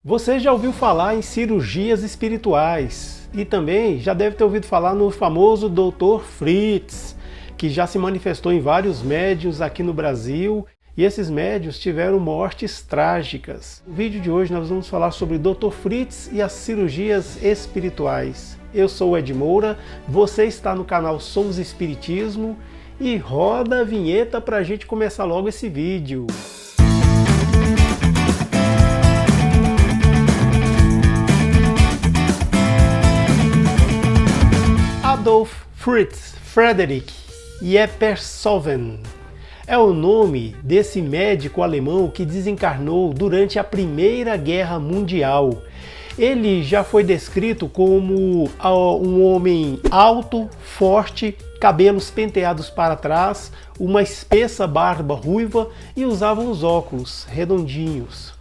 Você já ouviu falar em cirurgias espirituais e também já deve ter ouvido falar no famoso Dr. Fritz, que já se manifestou em vários médiuns aqui no Brasil e esses médiuns tiveram mortes trágicas. No vídeo de hoje nós vamos falar sobre Dr. Fritz e as cirurgias espirituais. Eu sou o Ed Moura, você está no canal Somos Espiritismo e roda a vinheta para a gente começar logo esse vídeo. Adolf Fritz Friedrich Jespersohn é o nome desse médico alemão que desencarnou durante a Primeira Guerra Mundial. Ele já foi descrito como um homem alto, forte, cabelos penteados para trás, uma espessa barba ruiva e usava uns óculos redondinhos.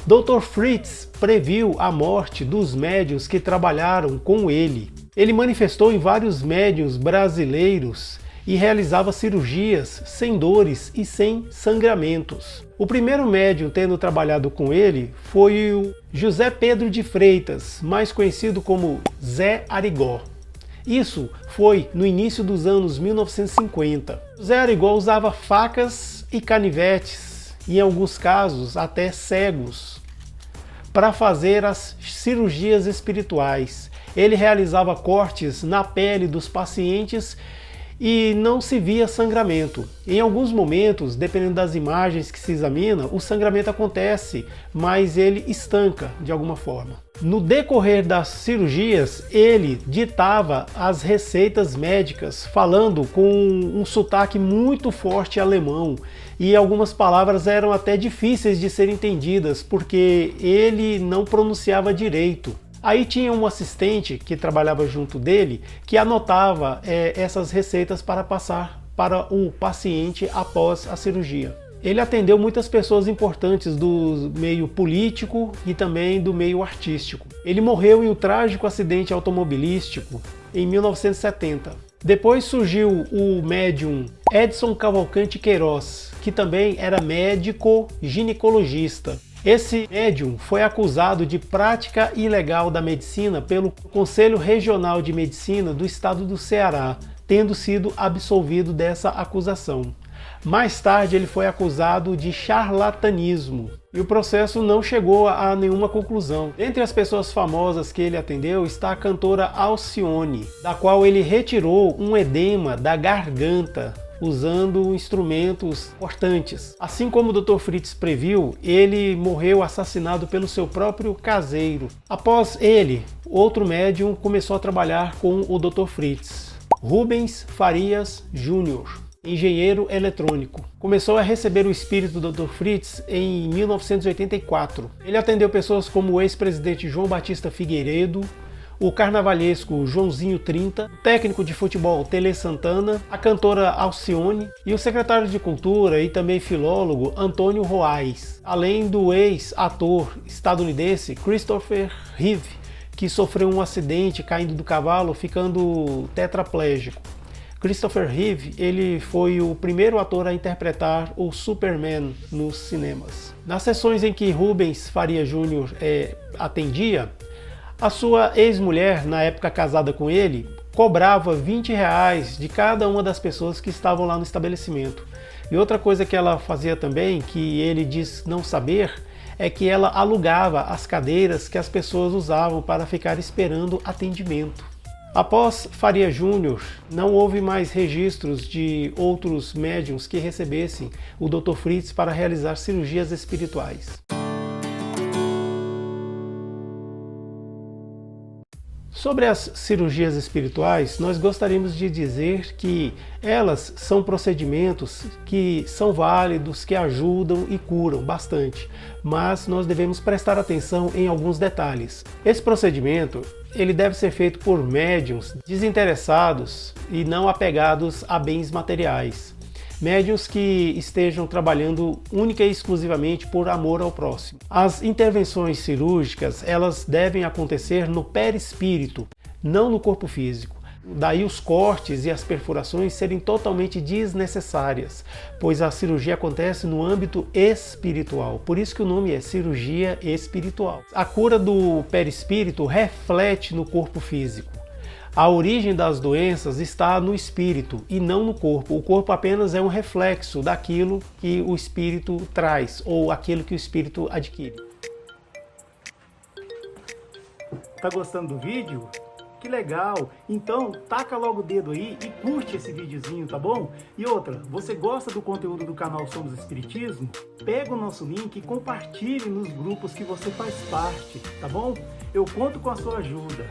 Dr. Fritz previu a morte dos médiuns que trabalharam com ele. Ele manifestou em vários médiuns brasileiros e realizava cirurgias sem dores e sem sangramentos. O primeiro médium tendo trabalhado com ele foi o José Pedro de Freitas, mais conhecido como Zé Arigó. Isso foi no início dos anos 1950. Zé Arigó usava facas e canivetes, e em alguns casos até cegos, para fazer as cirurgias espirituais. Ele realizava cortes na pele dos pacientes e não se via sangramento. Em alguns momentos, dependendo das imagens que se examina, o sangramento acontece, mas ele estanca de alguma forma. No decorrer das cirurgias, ele ditava as receitas médicas, falando com um sotaque muito forte alemão, e algumas palavras eram até difíceis de ser entendidas, porque ele não pronunciava direito. Aí tinha um assistente que trabalhava junto dele que anotava essas receitas para passar para o paciente após a cirurgia. Ele atendeu muitas pessoas importantes do meio político e também do meio artístico. Ele morreu em um trágico acidente automobilístico em 1970. Depois surgiu o médium Edson Cavalcante Queiroz, que também era médico ginecologista. Esse médium foi acusado de prática ilegal da medicina pelo Conselho Regional de Medicina do estado do Ceará, tendo sido absolvido dessa acusação. Mais tarde ele foi acusado de charlatanismo e o processo não chegou a nenhuma conclusão. Entre as pessoas famosas que ele atendeu está a cantora Alcione, da qual ele retirou um edema da garganta usando instrumentos importantes. Assim como o Dr. Fritz previu, ele morreu assassinado pelo seu próprio caseiro. Após ele, outro médium começou a trabalhar com o Dr. Fritz, Rubens Farias Júnior, engenheiro eletrônico. Começou a receber o espírito do Dr. Fritz em 1984. Ele atendeu pessoas como o ex-presidente João Batista Figueiredo, o carnavalesco Joãozinho 30, o técnico de futebol Tele Santana, a cantora Alcione e o secretário de Cultura e também filólogo Antônio Roais, além do ex-ator estadunidense Christopher Reeve, que sofreu um acidente caindo do cavalo, ficando tetraplégico. Christopher Reeve, ele foi o primeiro ator a interpretar o Superman nos cinemas. Nas sessões em que Rubens Faria Júnior atendia, a sua ex-mulher, na época casada com ele, cobrava R$20 de cada uma das pessoas que estavam lá no estabelecimento. E outra coisa que ela fazia também, que ele diz não saber, é que ela alugava as cadeiras que as pessoas usavam para ficar esperando atendimento. Após Faria Júnior, não houve mais registros de outros médiuns que recebessem o Dr. Fritz para realizar cirurgias espirituais. Sobre as cirurgias espirituais, nós gostaríamos de dizer que elas são procedimentos que são válidos, que ajudam e curam bastante, mas nós devemos prestar atenção em alguns detalhes. Esse procedimento ele deve ser feito por médiuns desinteressados e não apegados a bens materiais. Médiuns que estejam trabalhando única e exclusivamente por amor ao próximo. As intervenções cirúrgicas, elas devem acontecer no perispírito, não no corpo físico. Daí os cortes e as perfurações serem totalmente desnecessárias, pois a cirurgia acontece no âmbito espiritual. Por isso que o nome é cirurgia espiritual. A cura do perispírito reflete no corpo físico. A origem das doenças está no espírito e não no corpo. O corpo apenas é um reflexo daquilo que o espírito traz ou aquilo que o espírito adquire. Tá gostando do vídeo? Que legal! Então, taca logo o dedo aí e curte esse videozinho, tá bom? E outra, você gosta do conteúdo do canal Somos Espiritismo? Pega o nosso link e compartilhe nos grupos que você faz parte, tá bom? Eu conto com a sua ajuda.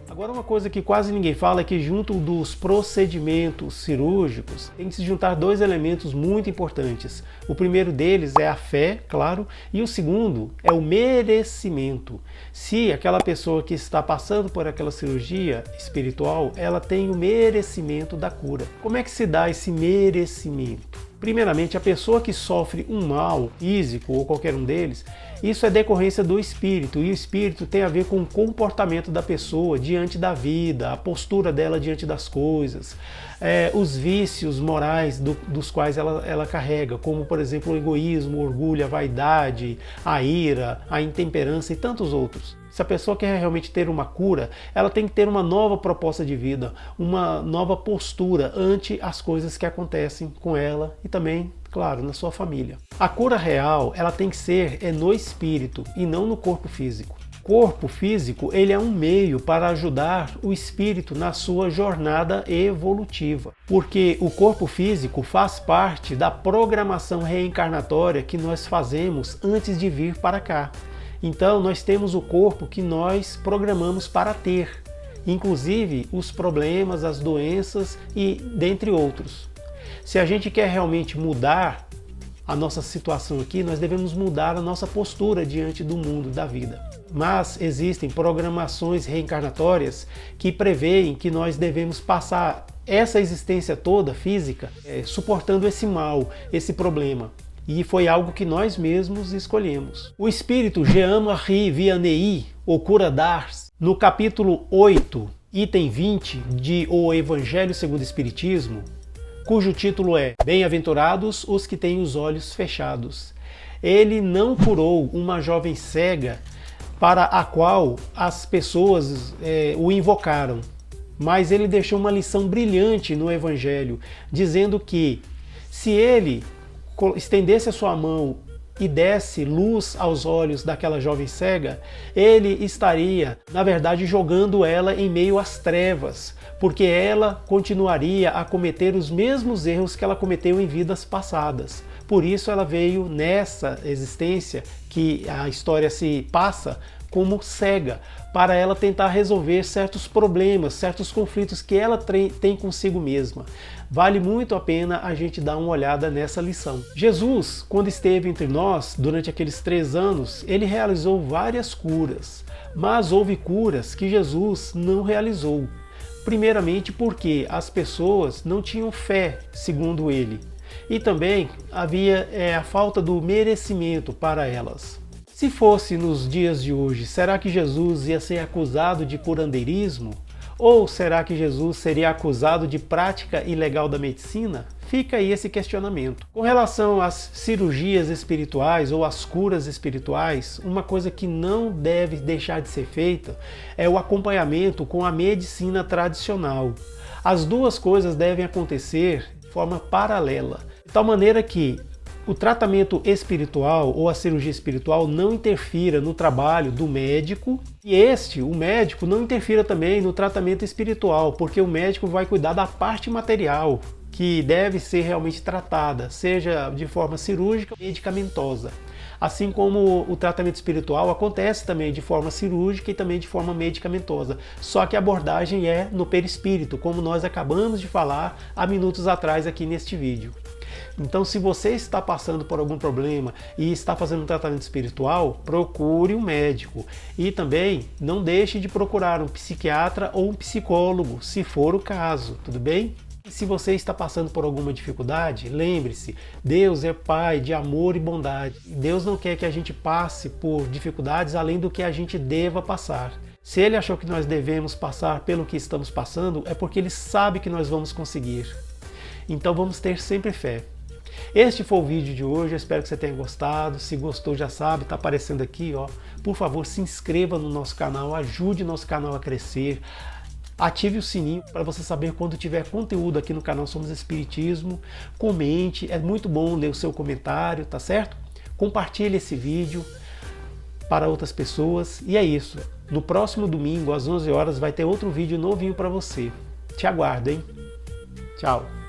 Agora, uma coisa que quase ninguém fala é que junto dos procedimentos cirúrgicos tem que se juntar dois elementos muito importantes. O primeiro deles é a fé, claro, e o segundo é o merecimento. Se aquela pessoa que está passando por aquela cirurgia espiritual, ela tem o merecimento da cura. Como é que se dá esse merecimento? Primeiramente, a pessoa que sofre um mal físico ou qualquer um deles, isso é decorrência do espírito, e o espírito tem a ver com o comportamento da pessoa diante da vida, a postura dela diante das coisas, os vícios morais dos quais ela carrega, como por exemplo o egoísmo, o orgulho, a vaidade, a ira, a intemperança e tantos outros. Se a pessoa quer realmente ter uma cura, ela tem que ter uma nova proposta de vida, uma nova postura ante as coisas que acontecem com ela e também, claro, na sua família. A cura real, ela tem que ser no espírito e não no corpo físico. O corpo físico, ele é um meio para ajudar o espírito na sua jornada evolutiva, porque o corpo físico faz parte da programação reencarnatória que nós fazemos antes de vir para cá. Então, nós temos o corpo que nós programamos para ter, inclusive os problemas, as doenças e dentre outros. Se a gente quer realmente mudar a nossa situação aqui, nós devemos mudar a nossa postura diante do mundo, da vida. Mas existem programações reencarnatórias que preveem que nós devemos passar essa existência toda física suportando esse mal, esse problema. E foi algo que nós mesmos escolhemos. O espírito Jean-Marie Vianney, o Cura d'Ars, no capítulo 8, item 20 de O Evangelho segundo o Espiritismo, cujo título é Bem-aventurados os que têm os olhos fechados. Ele não curou uma jovem cega para a qual as pessoas o invocaram, mas ele deixou uma lição brilhante no Evangelho, dizendo que se ele estendesse a sua mão e desse luz aos olhos daquela jovem cega, ele estaria, na verdade, jogando ela em meio às trevas, porque ela continuaria a cometer os mesmos erros que ela cometeu em vidas passadas. Por isso ela veio nessa existência que a história se passa como cega, para ela tentar resolver certos problemas, certos conflitos que ela tem consigo mesma. Vale muito a pena a gente dar uma olhada nessa lição. Jesus, quando esteve entre nós, durante aqueles 3 anos, ele realizou várias curas, mas houve curas que Jesus não realizou. Primeiramente porque as pessoas não tinham fé, segundo ele, e também havia a falta do merecimento para elas. Se fosse nos dias de hoje, será que Jesus ia ser acusado de curandeirismo? Ou será que Jesus seria acusado de prática ilegal da medicina? Fica aí esse questionamento. Com relação às cirurgias espirituais ou às curas espirituais, uma coisa que não deve deixar de ser feita é o acompanhamento com a medicina tradicional. As duas coisas devem acontecer de forma paralela, de tal maneira que o tratamento espiritual ou a cirurgia espiritual não interfira no trabalho do médico e o médico, não interfira também no tratamento espiritual, porque o médico vai cuidar da parte material que deve ser realmente tratada, seja de forma cirúrgica ou medicamentosa. Assim como o tratamento espiritual acontece também de forma cirúrgica e também de forma medicamentosa. Só que a abordagem é no perispírito, como nós acabamos de falar há minutos atrás aqui neste vídeo. Então, se você está passando por algum problema e está fazendo um tratamento espiritual, procure um médico. E também não deixe de procurar um psiquiatra ou um psicólogo, se for o caso, tudo bem? E se você está passando por alguma dificuldade, lembre-se, Deus é Pai de amor e bondade. Deus não quer que a gente passe por dificuldades além do que a gente deva passar. Se ele achou que nós devemos passar pelo que estamos passando, é porque ele sabe que nós vamos conseguir. Então vamos ter sempre fé. Este foi o vídeo de hoje, eu espero que você tenha gostado. Se gostou, já sabe, está aparecendo aqui, ó. Por favor, se inscreva no nosso canal, ajude o nosso canal a crescer. Ative o sininho para você saber quando tiver conteúdo aqui no canal Somos Espiritismo. Comente, é muito bom ler o seu comentário, tá certo? Compartilhe esse vídeo para outras pessoas. E é isso. No próximo domingo, às 11 horas, vai ter outro vídeo novinho para você. Te aguardo, hein? Tchau!